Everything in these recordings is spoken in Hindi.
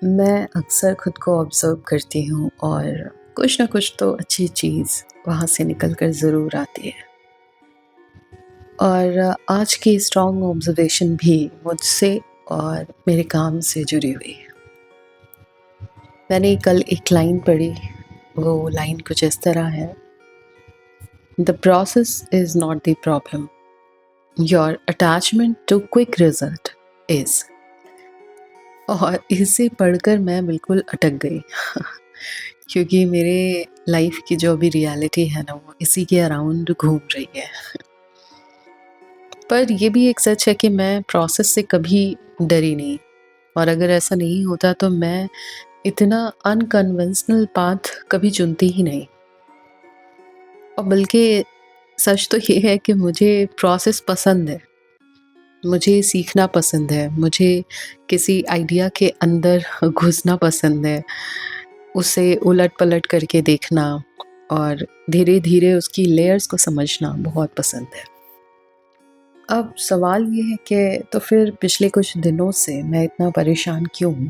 मैं अक्सर खुद को ऑब्ज़र्व करती हूँ और कुछ ना कुछ तो अच्छी चीज़ वहाँ से निकल कर ज़रूर आती है। और आज की स्ट्रॉन्ग ऑब्ज़र्वेशन भी मुझसे और मेरे काम से जुड़ी हुई है। मैंने कल एक लाइन पढ़ी, वो लाइन कुछ इस तरह है, the process is not the problem, your attachment to quick result is. और इसे पढ़कर मैं बिल्कुल अटक गई क्योंकि मेरे लाइफ की जो अभी रियलिटी है ना, वो इसी के अराउंड घूम रही है। पर ये भी एक सच है कि मैं प्रोसेस से कभी डरी नहीं, और अगर ऐसा नहीं होता तो मैं इतना अनकन्वेंशनल पाथ कभी चुनती ही नहीं। और बल्कि सच तो ये है कि मुझे प्रोसेस पसंद है, मुझे सीखना पसंद है, मुझे किसी आइडिया के अंदर घुसना पसंद है, उसे उलट-पलट करके देखना और धीरे-धीरे उसकी लेयर्स को समझना बहुत पसंद है। अब सवाल ये है कि तो फिर पिछले कुछ दिनों से मैं इतना परेशान क्यों हूँ?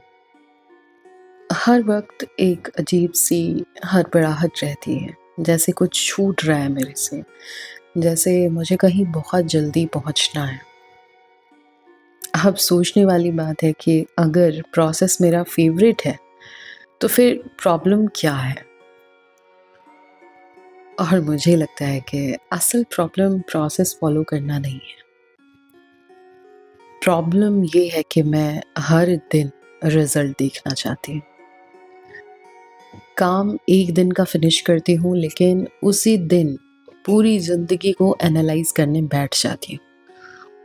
हर वक़्त एक अजीब-सी हड़बड़ाहट रहती है, जैसे कुछ छूट रहा है मेरे से, जैसे मुझे कहीं बहुत जल्दी पहुँचना है। अब सोचने वाली बात है कि अगर प्रोसेस मेरा फ़ेवरेट है, तो फिर प्रॉब्लम क्या है? और मुझे लगता है कि असल प्रॉब्लम प्रोसेस फ़ॉलो करना नहीं है। प्रॉब्लम ये है कि मैं हर दिन रिज़ल्ट देखना चाहती हूँ। काम एक दिन का फिनिश करती हूँ, लेकिन उसी दिन पूरी ज़िंदगी को एनालाइज़ करने बैठ जाती हूँ,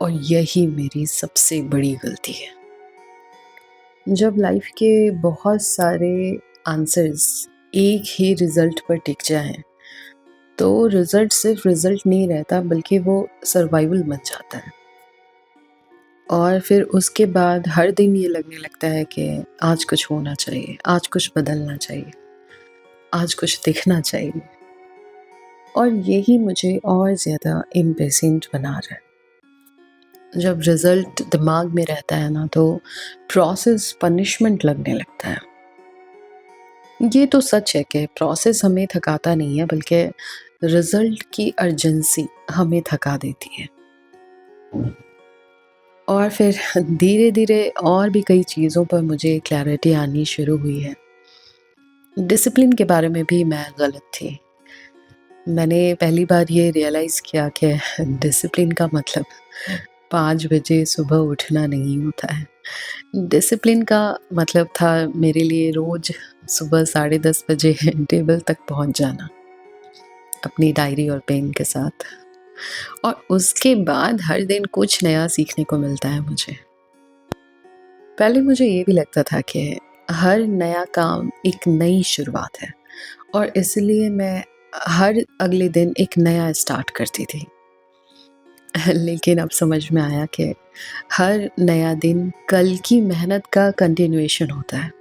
और यही मेरी सबसे बड़ी गलती है। जब लाइफ के बहुत सारे आंसर्स एक ही रिज़ल्ट पर टिक जाएँ, तो रिज़ल्ट सिर्फ़ रिज़ल्ट नहीं रहता, बल्कि वो सर्वाइवल बन जाता है। और फिर उसके बाद हर दिन ये लगने लगता है कि आज कुछ होना चाहिए, आज कुछ बदलना चाहिए, आज कुछ दिखना चाहिए, और यही मुझे और ज़्यादा इम्पेशेंट बना रहा है। जब रिज़ल्ट दिमाग में रहता है ना, तो प्रोसेस पनिशमेंट लगने लगता है। ये तो सच है कि प्रोसेस हमें थकाता नहीं है, बल्कि रिज़ल्ट की अर्जेंसी हमें थका देती है। और फिर धीरे-धीरे और भी कई चीज़ों पर मुझे क्लैरिटी आनी शुरू हुई है। डिसिप्लिन के बारे में भी मैं गलत थी। मैंने पहली बार ये रियलाइज़ किया कि डिसिप्लिन का मतलब 5 बजे सुबह उठना नहीं होता है। डिसिप्लिन का मतलब था मेरे लिए रोज़ सुबह 10:30 बजे टेबल तक पहुँच जाना, अपनी डायरी और पेन के साथ। और उसके बाद हर दिन कुछ नया सीखने को मिलता है मुझे। पहले मुझे ये भी लगता था कि हर नया काम एक नई शुरुआत है, और इसलिए मैं हर अगले दिन एक नया स्टार्ट करती थी। लेकिन अब समझ में आया कि हर नया दिन कल की मेहनत का कंटिन्यूएशन होता है।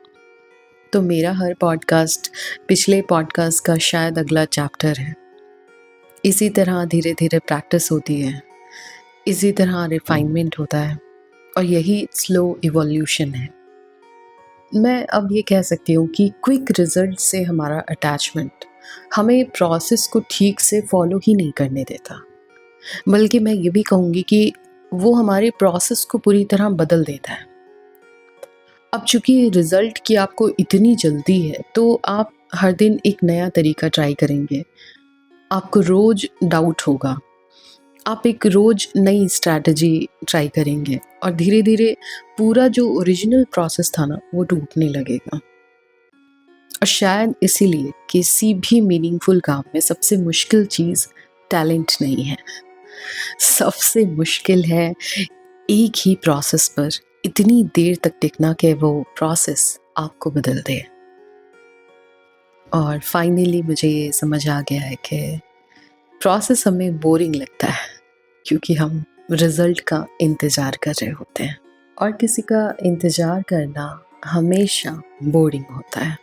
तो मेरा हर पॉडकास्ट पिछले पॉडकास्ट का शायद अगला चैप्टर है। इसी तरह धीरे-धीरे प्रैक्टिस होती है, इसी तरह रिफाइनमेंट होता है, और यही स्लो इवोल्यूशन है। मैं अब ये कह सकती हूँ कि क्विक रिजल्ट से हमारा अटैचमेंट हमें प्रोसेस को ठीक से फॉलो ही नहीं करने देता, बल्कि मैं ये भी कहूँगी कि वो हमारे प्रोसेस को पूरी तरह बदल देता है। अब चूँकि रिज़ल्ट की आपको इतनी जल्दी है, तो आप हर दिन एक नया तरीका ट्राई करेंगे। आपको रोज़ डाउट होगा। आप एक रोज़ नई स्ट्रैटेजी ट्राई करेंगे, और धीरे-धीरे पूरा जो ओरिजिनल प्रोसेस था ना, वो टूटने लगेगा। और शायद इसीलिए किसी भी मीनिंगफुल काम में सबसे मुश्किल चीज़ टैलेंट नहीं है। सबसे मुश्किल है एक ही प्रोसेस पर इतनी देर तक टिकना कि वो प्रोसेस आपको बदल दे। और फाइनली मुझे ये समझ आ गया है कि प्रोसेस हमें बोरिंग लगता है, क्योंकि हम रिज़ल्ट का इंतज़ार कर रहे होते हैं, और किसी का इंतज़ार करना हमेशा बोरिंग होता है।